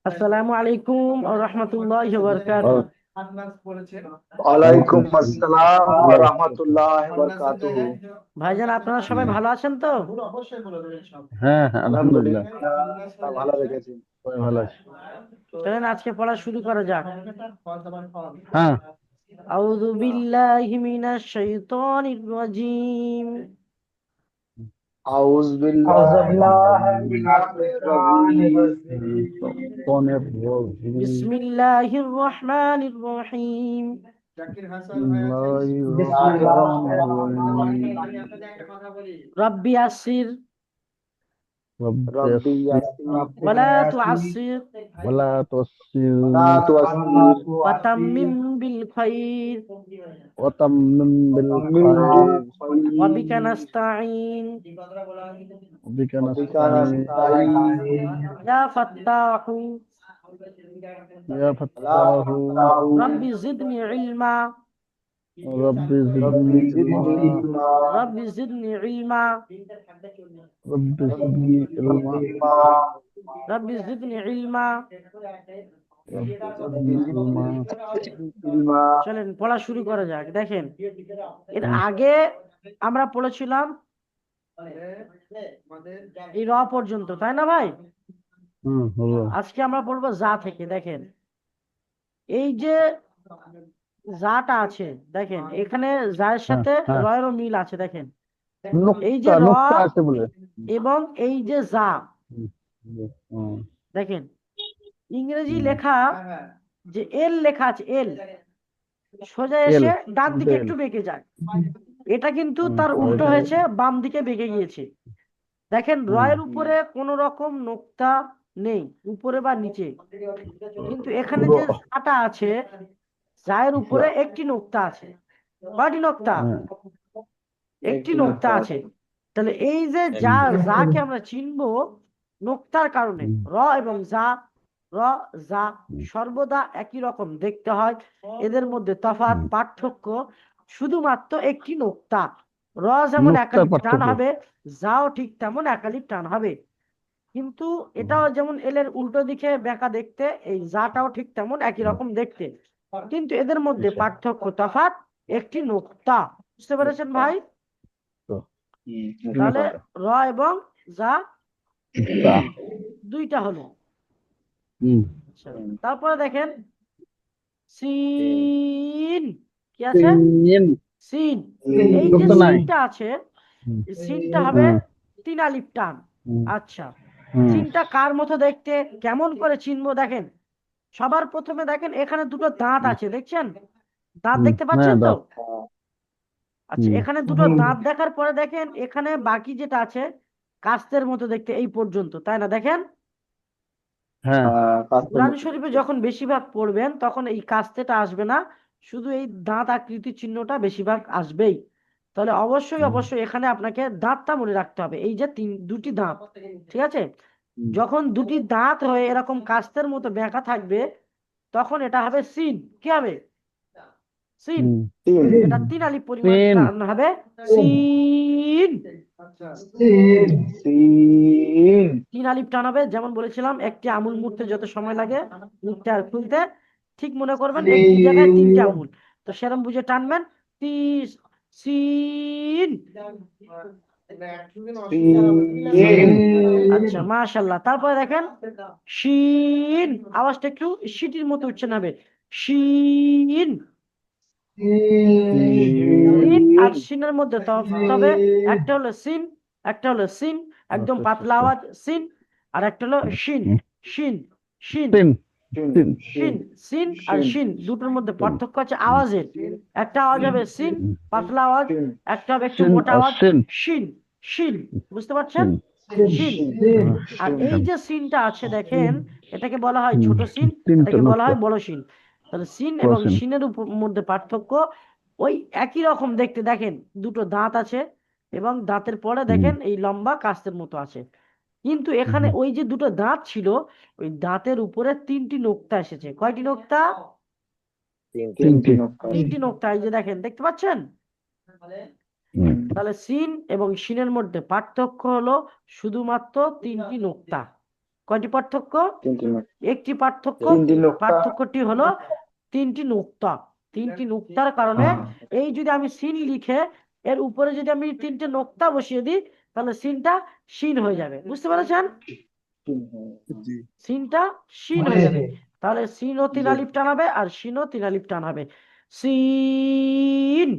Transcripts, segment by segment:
আসসালামু আলাইকুম ওয়া রাহমাতুল্লাহি ওয়া বারাকাতুহু। ওয়ালাইকুম আসসালাম ওয়া রাহমাতুল্লাহি ওয়া বারাকাতুহু। ভাইজান, আপনারা সবাই ভালো আছেন তো? হ্যাঁ হ্যাঁ, আলহামদুলিল্লাহ। আলহামদুলিল্লাহ ভালো রেখেছি। সবাই ভালো আছে। চলেন আজকে পড়া শুরু করা যাক। হ্যাঁ। আউযু বিল্লাহি মিনাশ শাইতানির রাজীম। আউযু বিল্লাহি মিনাশ শাইতানির রাজীম। বিসমিল্লাহির রহমানির রহিম। রব্বি আসির রব্বি ইয়াসির ওয়ালা তুআসির ওয়ালা তুসির লা তুয়াসসির ওয়াতাম্মিম বিল খাইর ওয়াতাম্মিম বিল মিন বিল খায়র ওয়া খায়র বিকা নাস্তাঈন বিকা ওয়া বিকা নাস্তাঈন নাস্তাঈন ইয়া ফাত্তাহু ইয়া লা ফাত্তাহু ফাত্তাহু রব্বি জিদনি ইলমা রব্বি জিদনি রব্বি জিদনি ইলমা ইলমা রব্বি জিদনি ইলমা রব্বি রব্বি জিদনি জিদনি ইলমা ইলমা রব্বি জিদনি ইলমা। রব্বি রব্বি জিদনি ইলমা। জিদনি ইলমা। চলেন পড়া শুরু করা যাক। দেখেন, এর হুম আগে আমরা পড়েছিলাম এই র পর্যন্ত, তাই না ভাই? হুম, হলো। আজকে আমরা পড়বো যা থেকে। দেখেন, এই যে যাটা আছে, দেখেন এখানে যার হ্যাঁ সাথে হ্যাঁ, রয়েরও মিল আছে। দেখেন, এই যে নুক্তা র নুক্তা আছে বলে। এবং এই যে যা, হুম, হুম, দেখেন ইংরেজি হুম। লেখা যে এল লেখা আছে, এল সোজা এল এসে ডান দিকে এল একটু বেঁকে যায়। এটা কিন্তু হুম, তার উল্টো ওইটাই। হয়েছে, বাম দিকে বেঁকে গিয়েছে। দেখেন হুম রয়ের উপরে কোন রকম নোক্তা নেই, উপরে বা নিচে। কিন্তু এখানে যে র জাটা আছে, জায়ের উপরে একটি নোক্তা আছে। কয়টি নোক্তা? হ্যাঁ, একটি একটি নোক্তা নোক্তা আছে। আছে। তাহলে এই যে যা, হুম, যাকে আমরা চিনবো নোক্তার কারণে, হুম, র এবং যা, র যা হুম, সর্বদা একই রকম দেখতে হয়। এদের মধ্যে তফাৎ হুম। পার্থক্য শুধুমাত্র একটি নোক্তা। র যেমন নুক্তার একালিপ টান পার্থক্য। হবে, যাও ঠিক তেমন একালিপ টান হবে। কিন্তু হুম, এটাও যেমন এলের উল্টো দিকে বেঁকা দেখতে, এই যাটাও ঠিক তেমন একই হুম, রকম দেখতে। কিন্তু এদের মধ্যে আচ্ছা। পার্থক্য তফাৎ একটি নোক্তা। বুঝতে পেরেছেন ভাই? তো একটি তাহলে নুক্তা। র এবং যা নুক্তা। দুইটা হলো। হুম। আচ্ছা, তারপরে দেখেন সিন, কি আছে? তিন। সিন। এই যে নুক্তা নাই। সিনটা আছে, হুম, এই সিনটা হবে হুম, তিন আলিফ টান। হুম, আচ্ছা, হুম, সিনটা কার মতো দেখতে, কেমন করে চিনবো? দেখেন, সবার প্রথমে দেখেন এখানে দুটো দাঁত আছে, দেখছেন? দাঁত হুম। দেখতে হ্যাঁ, পাচ্ছেন তো? দাঁত। আচ্ছা, হুম, এখানে দুটো দাঁত দেখার পরে দেখেন এখানে বাকি যেটা আছে কাস্তের মতো দেখতে, এই পর্যন্ত, তাই না? দেখেন হ্যাঁ। কাস্তের কোরআন মতো শরীফে দেখতে। যখন বেশিরভাগ পড়বেন তখন এই কাস্তেটা আসবে না, শুধু এই দাঁত আকৃতির চিহ্নটা বেশিরভাগ আসবেই। তাহলে অবশ্যই হুম, অবশ্যই এখানে আপনাকে দাঁতটা মনে রাখতে হবে, এই যে দুটি দাঁত, ঠিক আছে? হুম, যখন দুটি দাঁত হয়ে এরকম কাস্তের মতো বেঁকা থাকবে, তখন এটা হবে সিন। কি হবে? সিন। হুম। তিন এটা তিন আলিফ পরিমাণ তিন। টান হবে, সিন। সিন তিন আলিফ টান হবে। যেমন বলেছিলাম, একটি আমুল মুড়তে যত সময় লাগে মুড়তে আর খুলতে, ঠিক মনে করবেন একটি জায়গায় তিনটে আমুল, তো সেরকম বুঝে টানবেন। তি সিন। সিন আচ্ছা, মাশাল্লাহ। তারপরে দেখেন শিন, আওয়াজটা একটু সিটির মতো উচ্চারণ হবে, শিন। সিন আর সিন সিনের মধ্যে তফাৎ হবে, একটা হলো সিন, একটা হলো সিন একদম আচ্ছা আচ্ছা পাতলা আচ্ছা। আওয়াজ সিন, আর একটা হলো শিন, হুম। শিন, শিন, তিন। সিন তিন। সিন শিন। সিন আর সিন শিন দুটোর মধ্যে তিন। পার্থক্য আছে হুম, আওয়াজের। একটা আওয়াজ হবে সিন, হুম। পাতলা আওয়াজ। সিন একটা হবে একটু সিন মোটা আর আওয়াজ, সিন। শিন, শিন। বুঝতে পারছেন? সিন। শিন। সিন হ্যাঁ, আর এই সিন। যে সিনটা আছে দেখেন, এটাকে বলা হয় হুম, ছোট সিন, তিনটা এটাকে বলা নুক্তা। হয় বড় সিন। তাহলে সিন এবং ক্রসিন। সিনের মধ্যে পার্থক্য ওই একই রকম দেখতে। দেখেন দুটো দাঁত আছে এবং দাঁতের পরে হুম, দেখেন এই লম্বা কাস্তের মতো আছে। কিন্তু এখানে হুম। ওই যে দুটো দাঁত ছিল, ওই দাঁতের উপরে তিনটি নোক্তা এসেছে। কয়টি নোক্তা? তিনটি তিনটি। নোক্তা আছে। তিনটি নোক্তা, এই যে দেখেন, দেখতে পাচ্ছেন? হুম, তাহলে সিন এবং শিনের মধ্যে পার্থক্য হলো শুধুমাত্র তিনটি নোক্তা। কয়টি পার্থক্য? তিনটি নোক্তা। একটি পার্থক্য। তিনটি নোক্তা। পার্থক্যটি হলো তিনটি নোক্তা। তিনটি নোক্তার কারণে এই যদি আমি সিন লিখে এর উপরে যদি আমি তিনটে নোক্তা বসিয়ে দিই তাহলে সিনটা শিন হয়ে যাবে। বুঝতে পেরেছেন? সিনটা শিন হয়ে যাবে। তাহলে সিন ও তিন আলিফ টানাবে আর শিন ও তিন আলিফ টানাবে। সিন।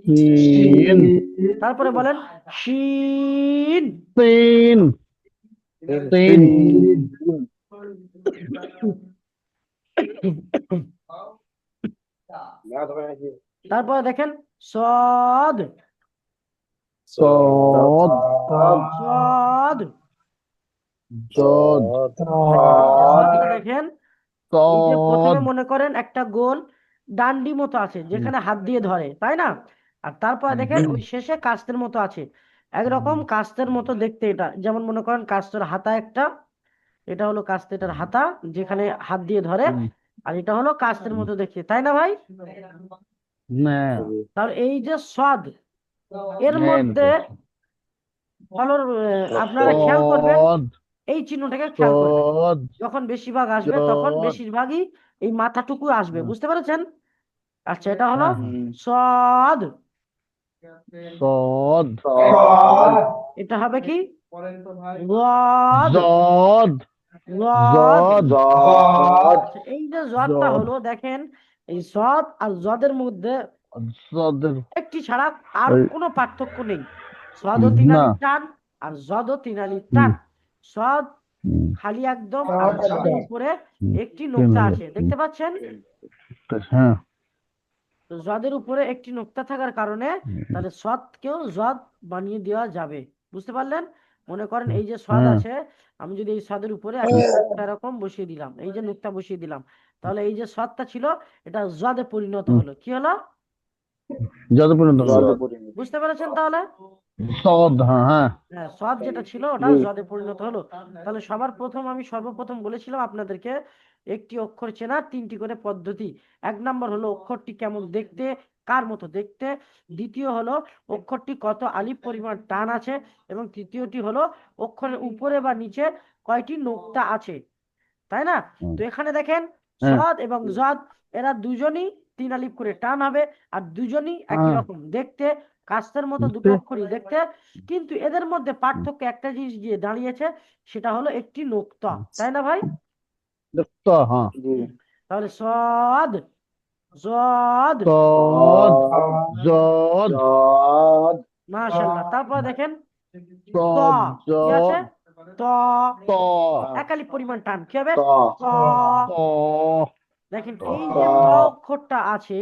তিন তারপরে বলেন শিন। তিন তিন তারপরে দেখেন সদ। সদ সদ। জদ সদটা দেখেন এই যে প্রথমে সদ মনে করেন একটা গোল ডান্ডি মতো আছে যেখানে হাত দিয়ে ধরে, তাই না? আর তারপরে দেখেন ওই শেষে কাস্তের মতো আছে, একরকম কাস্তের মতো দেখতে। এটা যেমন মনে করেন কাস্তের হাতা একটা, এটা হলো কাস্তেটার হাতা যেখানে হাত দিয়ে ধরে, আর এটা হলো কাস্তের মতো দেখতে, তাই না ভাই? না তাহলে এই যে সদ এর মধ্যে ফলর আপনারা খেয়াল করবেন সদ এই চিহ্নটাকে খেয়াল করবেন। সদ যখন বেশিরভাগ আসবে তখন জদ বেশিরভাগই এই মাথাটুকু আসবে। বুঝতে পেরেছেন? আচ্ছা, এটা হলো হ্যাঁ সদ। সদ এটা হবে কি গদ। জদ গদ। জদ আচ্ছা, এই যে জদটা জদ হলো দেখেন এই জদ আর জদের মধ্যে জদের একটি ছাড়া আর ওই কোনো পার্থক্য নেই। সদ ও তিন না আলিফ টান আর জদ ও তিন আলিফ টান। সদ হুম, খালি একদম, আর জদের উপরে একটি তিন নোক্তা হবে আছে, দেখতে পাচ্ছেন? হ্যাঁ তো জদের উপরে একটি নোক্তা থাকার কারণে তাহলে সদকেও জদ বানিয়ে দেওয়া যাবে। বুঝতে পারলেন? মনে করেন এই যে সদ হ্যাঁ আছে, আমি যদি এই সদের উপরে একটা নোক্তা এরকম বসিয়ে দিলাম, এই যে নোক্তা বসিয়ে দিলাম, তাহলে এই যে সদটা ছিল এটা জদে পরিণত হলো। কি হলো? যত পর্যন্ত হলো বুঝতে পেরেছেন তাহলে? সদ হ্যাঁ হ্যাঁ হ্যাঁ, সদ যেটা ছিল ওটা জদে পরিণত হলো। তাহলে আমি সর্বপ্রথম বলেছিলাম আপনাদেরকে একটি অক্ষর চেনার তিনটি করে পদ্ধতি। এক নাম্বার হলো অক্ষরটি কেমন দেখতে, কার মতো দেখতে। দ্বিতীয় হলো অক্ষরটি কত আলিফ পরিমাণ টান আছে, এবং তৃতীয়টি হলো অক্ষরের উপরে বা নিচে কয়টি নোক্তা আছে, তাই না? তো এখানে দেখেন হ্যাঁ সদ এবং জদ এরা দুজনই তিন আলিফ করে টান হবে, আর দুজনই একই হ্যাঁ রকম দেখতে, কাস্তের মতো দুটো অক্ষরই দেখতে। কিন্তু এদের মধ্যে পার্থক্য একটা জিনিস গিয়ে দাঁড়িয়েছে, সেটা হলো একটি নোক্তা, তাই না ভাই? দেখতো হ্যাঁ তাহলে সদ, জদ, সদ জদ মাশাআল্লাহ। তারপর দেখেন ত। সদ কি আছে? জদ ত। ত এক আলিফ পরিমাণ টান, কি হবে? ত। ত দেখেন এই যে ত অক্ষরটা আছে,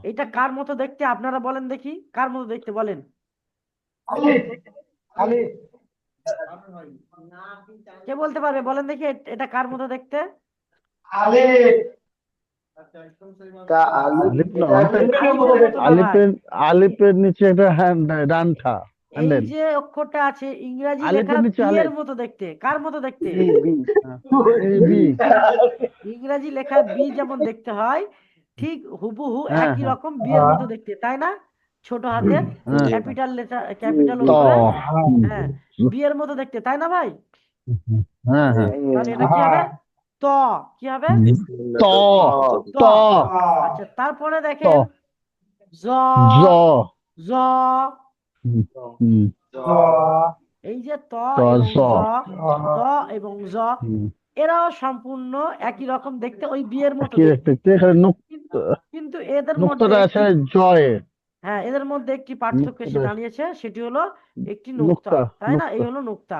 এটা কার মতো দেখতে আপনারা বলেন দেখি, কার মতো দেখতে বলেন? কে বলতে পারবে বলেন দেখি এটা কার মতো দেখতে? আলিফ নয় আলিফের মতো না ভাই। আলিফের নিচে একটা ডান্ঠা এই হ্যান্ডেল যে অক্ষরটা আছে ইংরাজি লেখা আলিফের নিচে বি এর আলিফ মতো দেখতে, কার মতো দেখতে? এই বি ইংরাজি লেখা বি যেমন দেখতে হয় ঠিক হুবহু হ্যাঁ একই হ্যাঁ রকম বি এর মতো দেখতে, তাই না? ছোট হাতের হ্যাঁ ক্যাপিটাল লেটার, ক্যাপিটাল ত অক্ষরে, হ্যাঁ, বি এর মতো দেখতে, তাই না ভাই? হ্যাঁ হ্যাঁ তাহলে এটা কি হবে? ত। কি হবে? ত ত। ত আচ্ছা, তারপরে ত দেখেন জ। জ জ। হুম, এই যে ত ত এবং জ জ, ত এবং জ হুম, এরাও সম্পূর্ণ একই রকম দেখতে, ওই বিয়ের মতো কি দেখতে। দেখতে এখানে কিন্তু এদের মধ্যে নুক্তাটা আছে একটি, জয়ে হ্যাঁ, এদের মধ্যে একটি পার্থক্য এসে নুক্তাটা দাঁড়িয়েছে, সেটি হলো একটি নোক্তা, নুক্তা তাই না? এই নুক্তা হলো নোক্তা।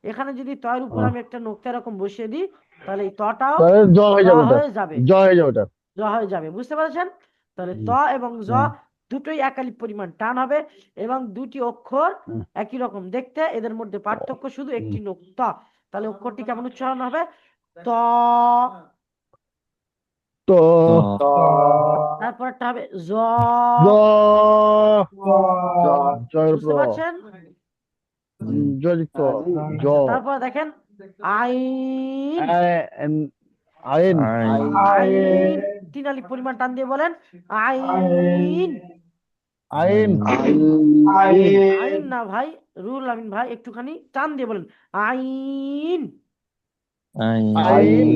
এখানে যদি তয়ের উপর আমি একটা নোক্তা এরকম বসিয়ে দিই তাহলে এই তটাও তাহলে জ হয়ে জ যাবে ওটা হয়ে যাবে। জ হয়ে যাবে ওটা জ হয়ে যাবে, বুঝতে পেরেছেন? তাহলে ত এবং জ হ্যাঁ দুটোই এক আলিফ পরিমাণ টান হবে, এবং দুটি অক্ষর হ্যাঁ একই রকম দেখতে, এদের মধ্যে পার্থক্য শুধু একটি নোক্তা। তাহলে অক্ষরটি কেমন উচ্চারণ হবে? ত। তো তারপরটা হবে জ। জ জয়ের বুঝতে পারছেন? জয়যুক্ত জ আচ্ছা, তারপর দেখেন আইন। আইন আইন তিন আলিফ পরিমাণ টান দিয়ে বলেন আইন। আইন আইন না ভাই, রুহুল আমিন ভাই, একটুখানি টান দিয়ে বলেন আইন। আইন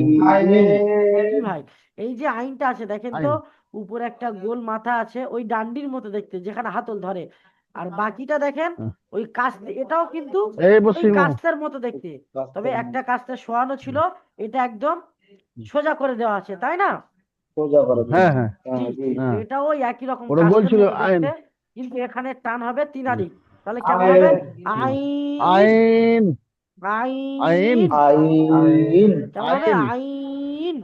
কি ভাই, এই যে আইনটা আছে দেখেন তো, আইন উপরে একটা গোল মাথা আছে ওই ডান্ডির মতো দেখতে, যেখানে হাতল ধরে। আর বাকিটা দেখেন ওই কাস্তে, এটাও কিন্তু এই ওই বসিম কাস্তের মতো দেখতে, তবে একটা কাস্তে শোয়ানো ছিল, এটা একদম সোজা করে দেওয়া আছে, তাই না? সোজা করে হ্যাঁ দিন। হ্যাঁ হ্যাঁ জি। তো হ্যাঁ এটাও ওই একই রকম ওরা কাস্তের বলছিল মতো আইন দেখতে, কিন্তু এখানে টান হবে তিনারি। তাহলে কেমন হবে? আইন। আইন আইন আইন। আইন কেমন হবে? আইন আইন।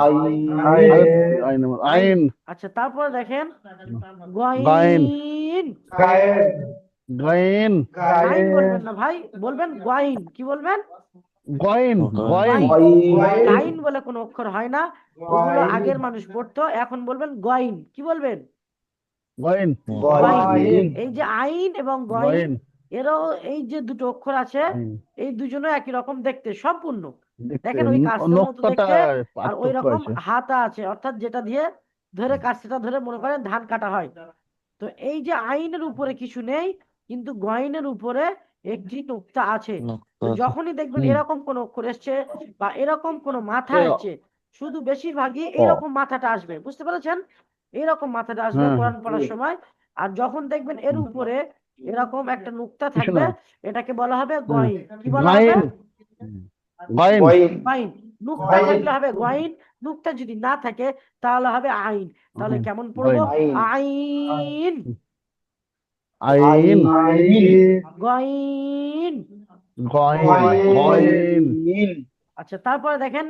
আইন আইন আইন। আইন আচ্ছা, তারপরে দেখেন গাইন গয়িন। গাইন গাইন বলবেন না ভাই, বলবেন গয়িন। কি বলবেন? গাইন গাইন গাইন। গাইন বলে কোনো অক্ষর হয় না, ওগুলো আগের মানুষ পড়তো, এখন বলবেন গয়িন। কি বলবেন? গাইন গয়িন। এই যে আইন এবং গয়িন, গাইন এরও এই যে দুটো অক্ষর আছে, আইন এই দুজনে একই রকম দেখতে সম্পূর্ণ। দেখতে দেখেন ওই কাস্তের মতো নকশাটা দেখতে, আর ওই পার্থক্য রকম আছে হাতা আছে, অর্থাৎ যেটা দিয়ে ধরে কাস্তেটা ধরে মনে করেন ধান কাটা হয়। তো এই যে আইনের উপরে কিছু নেই, কিন্তু গয়নের উপরে একটি নুক্তা আছে। তো যখনই দেখবেন হুম এরকম কোন অক্ষর এসছে বা এরকম কোন মাথা এ, এসছে, শুধু বেশিরভাগই ও এইরকম মাথাটা আসবে, বুঝতে পেরেছেন? এরকম মাথাটা আসবে হ্যাঁ কোরআন পড়ার সময়। আর যখন দেখবেন এর হুম, উপরে এরকম একটা নুক্তা কিছু থাকবে, না এটাকে বলা হবে হ্যাঁ গয়ন। কি বলা হবে? গাইন গাইন গয়িন গয়ন। নুক্তা থাকলে হবে গয়ন, নুক্তা যদি না থাকে তাহলে হবে আইন। তাহলে কেমন পড়বো? গাইন আইন আইন। আইন গয়ন। গাইন গাইন আইন আচ্ছা, তারপরে দেখেন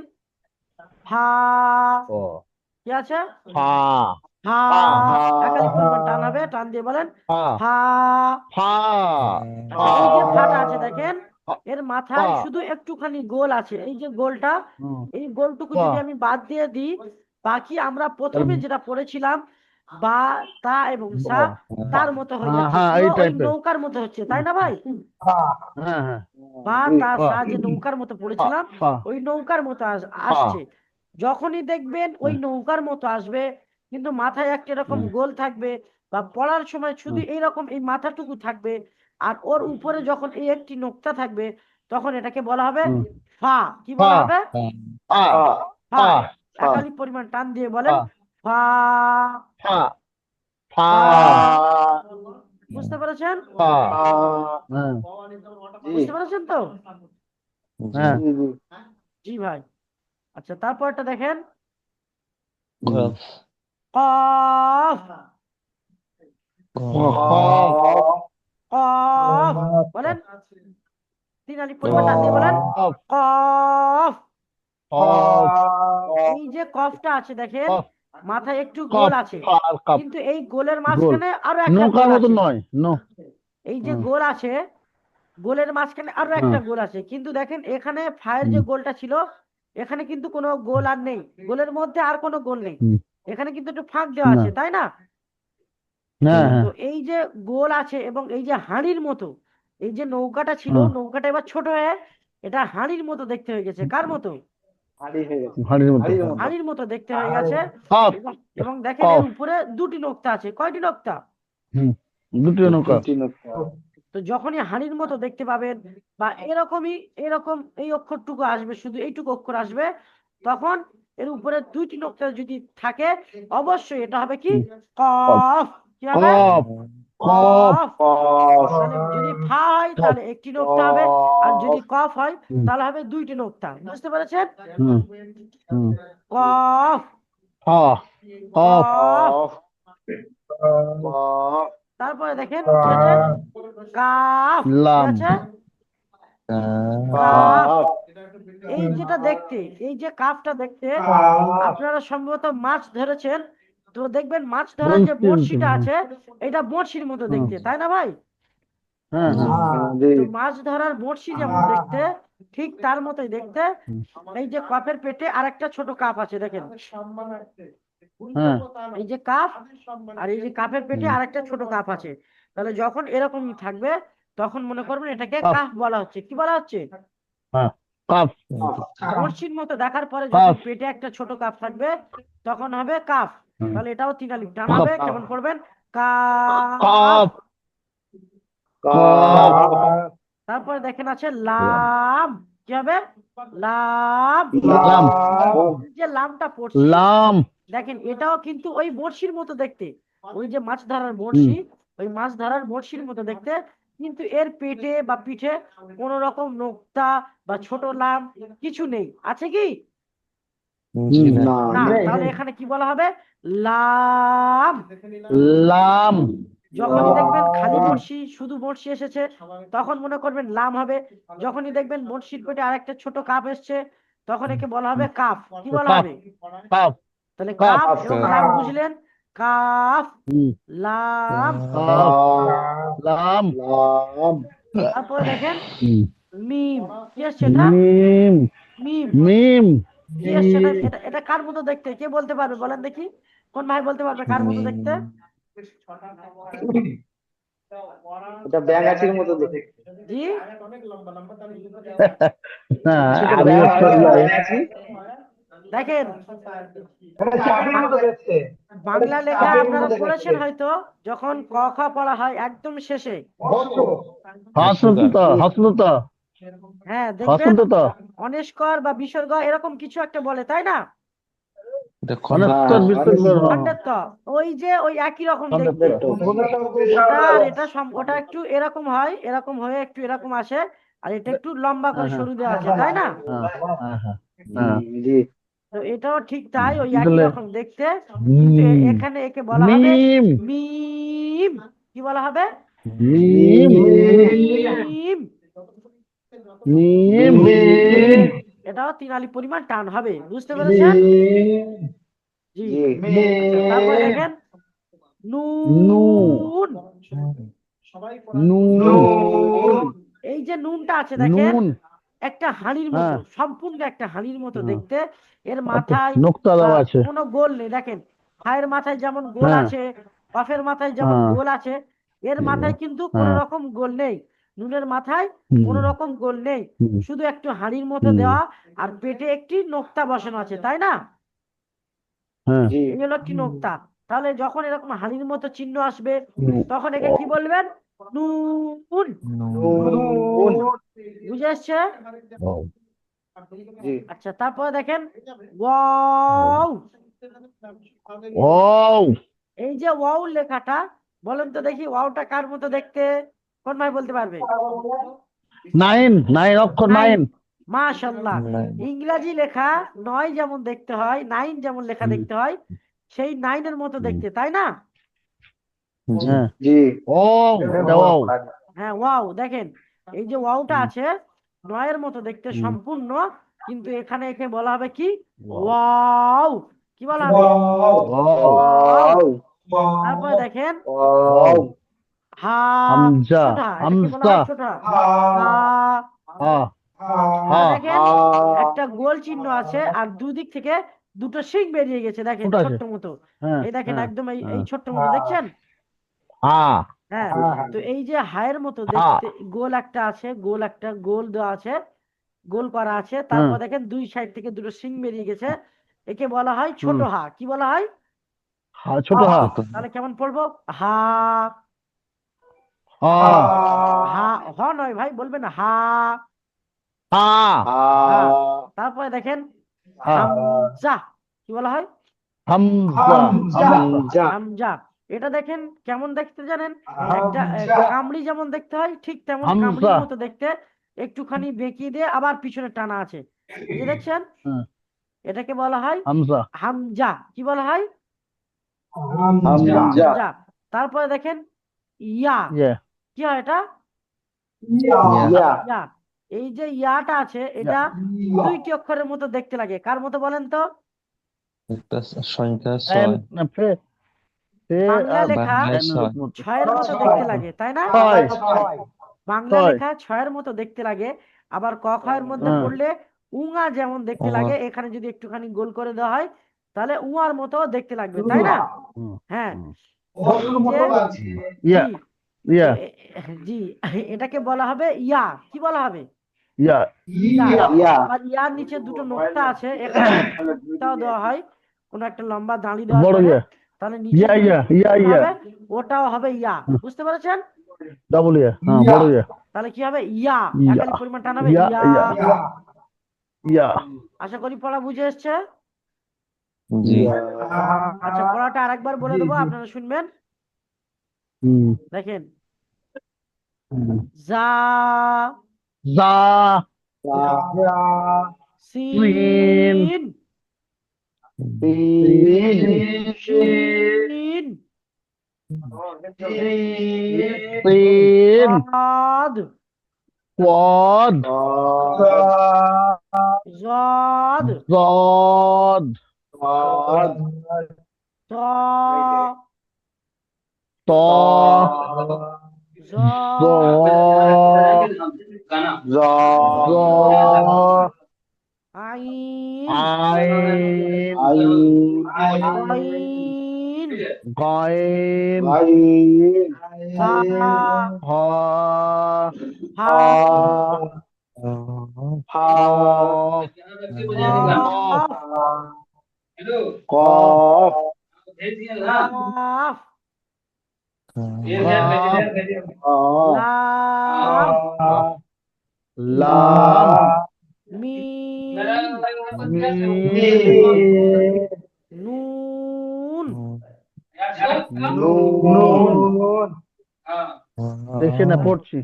হা। ও কি আছে? ফা হা। ফা একালি পরিমাণ টান হবে, টান দিয়ে বলেন ফা হা। ফা আচ্ছা, এই যে ফাটা আছে দেখেন, ফা এর ফা মাথায় শুধু একটুখানি গোল আছে, এই যে গোলটা, হুম, এই গোলটুকু ফা যদি আমি বাদ দিয়ে দিই, বাকি আমরা প্রথমে যেটা পড়েছিলাম বা তা এবং সা, ও তার মতো হয়ে হ্যাঁ যাচ্ছে, হ্যাঁ পুরো এই ওই টাইপের নৌকার মতো হচ্ছে, তাই না ভাই? হ্যাঁ হ্যাঁ বা জি। তা ফা সা যে নৌকার মতো ফা পড়েছিলাম, ফা ওই নৌকার মতো ফা আসছে। যখনই দেখবেন ওই হ্যাঁ নৌকার মতো আসবে, কিন্তু মাথায় একটা এরকম হ্যাঁ গোল থাকবে, বা পড়ার সময় শুধু হ্যাঁ এইরকম এই মাথাটুকু থাকবে, আর ওর উপরে যখন এই একটি নোক্তা থাকবে, তখন এটাকে বলা হবে হুম, ফা। কি ফা বলা হবে? ফা ফা ফা। ফা ফা একাধিক পরিমাণ টান দিয়ে বলেন ফা ফা। ফা ফা ফা। ফা বুঝতে পেরেছেন? ফা ফা হ্যাঁ জি বুঝতে পেরেছেন তো? হ্যাঁ জি জি জি ভাই। আচ্ছা, তারপরটা দেখেন হুম, কফ। কফ কফ। বলেন তিন আলিফ পরিমাণ টান দিয়ে বলেন কফ কফ। কফ এই যে কফটা আছে দেখেন, কফ মাথায় একটু গোল কফ আছে, আর কাপ কিন্তু এই গোলের গোল মাঝখানে আরো একটা নৌকার গোল মতো আছে। নয় এই যে হুম, গোল আছে, গোলের মাঝখানে আরো হ্যাঁ একটা গোল আছে, কিন্তু দেখেন এখানে ফায়ের যে হুম, গোলটা ছিল, এখানে কিন্তু কোনো গোল আর নেই, গোলের মধ্যে আর কোনো গোল নেই, হুম, এখানে কিন্তু একটু ফাঁক দেওয়া না আছে, তাই না? হ্যাঁ তো হ্যাঁ এই যে গোল আছে এবং এই যে হাঁড়ির মতো, এই যে নৌকাটা ছিল, হ্যাঁ নৌকাটা এবার ছোট হয়ে এটা হাঁড়ির মতো দেখতে হয়ে গেছে। কার মতো? হাড়ি হয়ে গেছে হাড়ির মতো হাড়ির হ্যাঁ মতো হাঁড়ির মতো দেখতে হয়ে গেছে। কফ এবং এবং দেখেন এর কফ উপরে দুটি নোক্তা আছে। কয়টি নোক্তা? হুম দুটো নৌকা দুটি নৌকা তো যখনই হাঁড়ির মতো দেখতে পাবেন বা এরকমই এরকম এই অক্ষরটুকু আসবে, শুধু এইটুকু অক্ষর আসবে, তখন এর উপরে দুইটি নোক্তা যদি থাকে, অবশ্যই এটা হবে কি? হুম, কফ কফ। কি হবে? কফ কফ কফ। কফ তাহলে যদি ফা হয় কফ তাহলে একটি নোক্তা হবে, আর যদি কফ কফ হয় হুম তাহলে হবে দুইটি নোক্তা। বুঝতে পেরেছেন? হুম হুম কফ। ফা কফ কফ। কফ কফ তারপরে দেখেন কি আছে? কাফ। কি লাম আছে? কাফ। কাফ এই যেটা দেখতে, এই যে কাফটা দেখতে, আপনারা সম্ভবত মাছ ধরেছেন, তো দেখবেন মাছ ধরার যে বলছি বড়শিটা আছে, এটা বড়শির মতো হুম দেখতে, তাই না ভাই? হ্যাঁ হ্যাঁ জি তো মাছ ধরার বড়শি যেমন দেখতে, ঠিক তার মতোই দেখতে হুম, এই যে কাপের পেটে আরেকটা ছোট কাপ আছে দেখেন, হ্যাঁ এই যে কাপ, আর এই যে কাপের পেটে হুম, আরেকটা ছোট কাপ আছে। তাহলে যখন এরকম থাকবে, তখন মনে করবেন এটাকে কাপ কাফ বলা হচ্ছে। কি বলা হচ্ছে? হ্যাঁ কাপ বড়শির মতো দেখার পরে যখন কাপ পেটে একটা ছোট কাপ থাকবে, তখন হবে কাফ। তাহলে এটাও 3 আলিফ টান কফ হবে, কেমন পড়বেন? কাফ। কফ কাফ তারপরে দেখেন আছে লাম, কি হবে? লাম। লাম লাম যে লামটা পড়ছি লাম দেখেন, এটাও কিন্তু ওই বড়শির মতো দেখতে, ওই যে মাছ ধরার হুম বড়শি, ওই মাছ ধরার বড়শির মতো দেখতে, কিন্তু এর পেটে বা পিঠে কোন রকম নোক্তা বা ছোট লাম কিছু নেই, আছে কি? হুম না না। নেই তাহলে এখানে কি বলা হবে? লাম। লাম যখনই দেখবেন খালি লাম বড়শি, শুধু বড়শি এসেছে, তখন মনে করবেন লাম হবে। যখনই দেখবেন বড়শির পেটে আরেকটা ছোট কাপ এসছে, তখন একে বলা হবে কাফ। কি বলা কফ হবে? কফ তাহলে কফ কাফ এবং লাম বুঝলেন? কাফ, হুম লাম। কফ কাফ লাম লাম তারপরে দেখেন হুম মিম, কি এসছে এটা? মিম মিম, মিম কি এসছে এটা? এটা এটা কার মতো দেখতে? কে বলতে পারবে? বলেন দেখি, কোন ভাই বলতে পারবে কার মতো দেখতে? এটা ব্যাঙাচির মতো দেখতে জি, না সেটা আমিও ব্যাঙাচি দেখেন এটা চাবির মতো দেখতে বাংলা লেখা চাবির আপনারা মতো পড়েছেন দেখতে হয়তো, যখন ক খ পড়া হয় একদম শেষে, হসন্ত জি হসন্ত হ্যাঁ দেখবেন হসন্ত অনিষ্কর বা বিসর্গ এরকম কিছু একটা বলে, তাই না? অনস্তর হ্যাঁ বিসর্গ খণ্ডের ত, ওই যে ওই একই রকম দেখতে। দেখতো ওটা আর এটা ওটা একটু এরকম হয়, এরকম হয়ে একটু এরকম আসে, আর এটা একটু লম্বা করে হ্যাঁ হ্যাঁ সরু দেওয়া আছে, তাই না? হ্যাঁ হ্যাঁ হ্যাঁ জি তো এটাও ঠিক তাই, ওই একই তাহলে রকম দেখতে, কিন্তু এখানে একে বলা হবে মিম মিম। কি বলা হবে? মিম মিম। মিম মিম এটাও 3 আলিফ পরিমাণ টান হবে, বুঝতে পেরেছেন? জি। জি আচ্ছা, তারপরে দেখেন নু নুন। নুন নুন এই যে নুনটা আছে দেখেন, নুন একটা হাঁড়ির মতো, হ্যাঁ সম্পূর্ণ একটা হাঁড়ির মতো হ্যাঁ দেখতে। এর একটা মাথায় নোক্তা বা দেওয়া আছে কোনো গোল নেই, দেখেন হায়ের মাথায় যেমন গোল হ্যাঁ আছে, কফের মাথায় যেমন হ্যাঁ গোল আছে, এর মাথায় কিন্তু কোনো হ্যাঁ রকম গোল নেই। নুনের মাথায় হুম কোনো রকম গোল নেই, হুম শুধু একটু হাঁড়ির মতো হুম দেওয়া, আর পেটে একটি নোক্তা বসানো আছে, তাই না? হ্যাঁ জি এই হলো একটি নোক্তা। তাহলে যখন এরকম হাঁড়ির মতো চিহ্ন আসবে, হুম, তখন একে কি বলবেন? নুন। নুন বুঝে আসছে? ও, জি আচ্ছা, তারপরে দেখেন ওয়াও। ও এই যে ওয়াও লেখাটা, বলেন তো দেখি ওয়াওটা কার মতো দেখতে? কোন ভাই বলতে পারবে? নাইন নাইন অক্ষর নাইন। নাইন মাশাআল্লাহ। ইংরাজি লেখা 9 যেমন দেখতে হয়, 9 যেমন লেখা হুম, দেখতে হয়, সেই 9-এর মতো হুম, দেখতে, তাই না? হ্যাঁ জি ও এটা ও হ্যাঁ ওয়াও, দেখেন এই যে ওয়াওটা আছে 9-এর মতো দেখতে হুম, সম্পূর্ণ, কিন্তু এখানে একে বলা হবে কি? Wow wow. কি বলা হবে? Wow wow wow. ওয়াও তারপরে দেখেন ওয়াও ওয়াও হা, হামজা ছোট হা, এটাকে বলা হামজা হয় ছোট হা। হা হা। হা হা এটা দেখেন হা একটা গোল চিহ্ন আছে, আর দুদিক থেকে দুটো শিং বেরিয়ে গেছে, দেখেন কোনটা আছে ছোট্ট মতো। হ্যাঁ এই দেখেন হ্যাঁ একদম এই এই হ্যাঁ ছোট্ট মতো দেখছেন? হা হ্যাঁ। তো এই যে হায়ের মতো হা দেখতে গোল একটা আছে, গোল একটা গোল দেওয়া আছে, গোল করা আছে, হ্যাঁ তারপর দেখেন দুই সাইড থেকে দুটো শিং বেরিয়ে গেছে, একে বলা হয় ছোট হুম হা। কি বলা হয়? হা ছোট হা তাহলে কেমন পড়বো? হা। হা হা হা, হ নয় ভাই, বলবেন হা। হা হা। হা তারপরে দেখেন হা হামজা। কি বলা হয়? হামজা হামজা হামজা হামজা। এটা দেখেন কেমন দেখতে জানেন? একটা হামজা কামড়ি যেমন দেখতে হয়, ঠিক তেমন হামজা কামড়ির মতো দেখতে, একটুখানি বেঁকিয়ে দিয়ে আবার পিছনে টানা আছে, এই যে দেখছেন, হ্যাঁ এটাকে বলা হয় হামজা হামজা। কি বলা হয়? হামজা হামজা। তারপরে দেখেন ইয়া। ইয়ে কি হয় এটা? ইয়া ইয়া। এই যে ইয়াটা আছে, ইয়া এটা 2টি অক্ষরের মতো দেখতে লাগে, কার মতো বলেন তো? একটা সংখ্যা এন 6 ফে ফে বাংলা আর লেখা এন এর মতো 6-এর মতো দেখতে লাগে, তাই না? ছয় বাংলা ছয় লেখা 6-এর মতো দেখতে লাগে, আবার ক খ এর মধ্যে হ্যাঁ পড়লে উঙা যেমন দেখতে লাগে, ওমর এখানে যদি একটুখানি গোল করে দেওয়া হয়, তাহলে উঙার মতো দেখতে লাগবে, তাই না? হুম, হ্যাঁ। হুম, তো এই যে ইয়া জি, তো ইয়া জি, এটাকে বলা হবে ইয়া। কি বলা হবে? ইয়া ইয়া। ইয়া আবার ইয়ার নিচে দুটো নোক্তা আছে, এখানে যদি নোক্তাও দেওয়া হয়, কোনো একটা লম্বা দাঁড়ি দেওয়ার বড় পরে ইয়া তাহলে নিচে ইয়া যে ইয়া ইয়া কি ইয়া হবে ওটাও হবে ইয়া, বুঝতে পেরেছেন? ডাবল ইয়া, হ্যাঁ বড় ইয়া তাহলে কি হবে ইয়া, ইয়া একালি পরিমাণ টান হবে ইয়া ইয়া। ইয়া ইয়া আশা করি পড়া বুঝে এসছে। জি আচ্ছা পড়াটা আরেকবার বলে দেবো, আপনারা শুনবেন। হুম দেখেন, হুম। জা জা সিন তিন শিন তিন সাদ পদ জদ জদ ত ত জ জ জ আইন আইন গইন গাইন ফা হ হা কফ কফ কফ কাফ কাফ লাম লাম মিম মিম নুন নুন দেখে না পড়ছি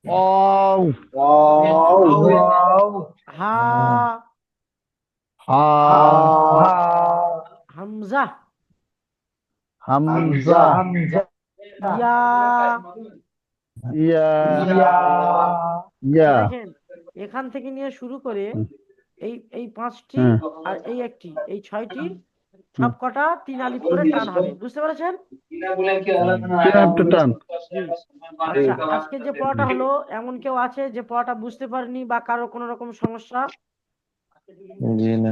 ওয়াও ওয়াও হা হা হামজা হামজা ইয়া। ইয়া ইয়া দেখেন এখান থেকে নিয়ে শুরু করে এই এই 5টি হ্যাঁ আর এই একটি, এই 6টি সব কটা 3 আলিফ করে টান হবে, বুঝতে পেরেছেন? একটু টান আচ্ছা আজকে যে পড়াটা হলো, এমন কেউ আছে যে পড়াটা বুঝতে পারেনি বা কারো কোনো রকম সমস্যা? জি না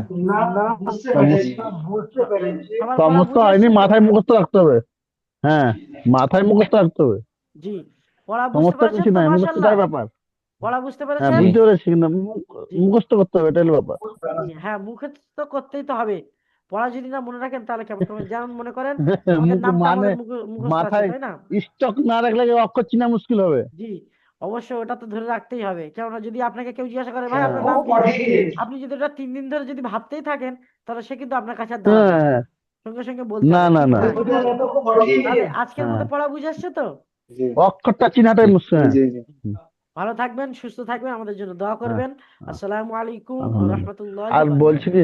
সবার পড়া সমস্যা বুঝে হয়নি, এসছে তো? মাথায় মুখস্থ রাখতে হবে। হ্যাঁ মাথায় মুখস্থ রাখতে হবে, জি পড়া বুঝতে সমস্যা পেরেছেন কিছু তো? নাই, মাশাআল্লাহ, মুখস্থটাই ব্যাপার। পড়া বুঝতে হ্যাঁ পেরেছেন? বুঝতে পেরেছি, কিন্তু জি মুখস্থ করতে হবে, এটাই হলো ব্যাপার। হ্যাঁ মুখে তো করতেই তো হবে, পড়া যদি না মনে রাখেন তাহলে কেমন কেমন, যেমন মনে করেন আমাদের নামটা মানে আমাদের মুখস্থ আছে মাথায় তাই না? স্টক না রাখলে অক্ষর চিনা মুশকিল হবে। জি অবশ্যই ওটা তো ধরে রাখতেই হবে, কেননা যদি আপনাকে কেউ জিজ্ঞাসা করে ভাই হ্যাঁ আপনার নাম কি, আপনি যদি ওটা 3 দিন ধরে যদি ভাবতেই থাকেন তাহলে সে কিন্তু আপনার কাছে আর দাঁড়াবে না, হ্যাঁ সঙ্গে সঙ্গে বলতে না হবে না ঠিক না না? তাহলে আজকের হ্যাঁ মতো পড়া বুঝে আসছে তো? অক্ষরটা চিনাটাই মুশকিল। ভালো থাকবেন, সুস্থ থাকবেন, আমাদের জন্য দোয়া হ্যাঁ করবেন। হ্যাঁ আসসালামু আলাইকুম ওয়া আলহামদুলিল্লাহ। রাহমাতুল্লাহি আর ওয়া বলছি বারাকাতুহু। কি